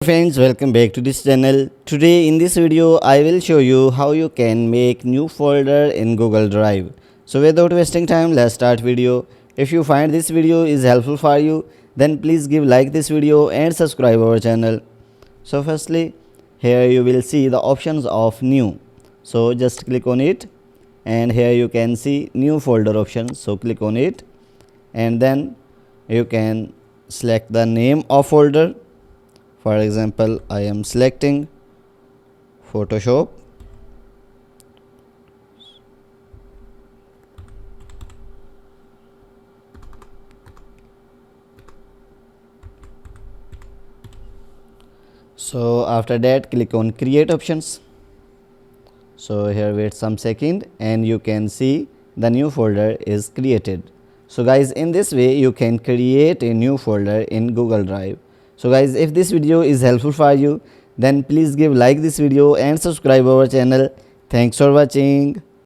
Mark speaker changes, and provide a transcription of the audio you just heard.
Speaker 1: Friends, welcome back to this channel. Today in this video I will show you how you can make new folder in Google Drive. So without wasting time, let's start video. If you find this video is helpful for you, then please give like this video and subscribe our channel. So firstly, here you will see the options of new. So just click on it, and here you can see new folder option. So click on it, and then you can select the name of folder. For example, I am selecting Photoshop. So after that, click on create options. So here wait some second and you can see the new folder is created. So guys, in this way you can create a new folder in Google Drive. So guys, if this video is helpful for you, then please give like this video and subscribe our channel. Thanks for watching.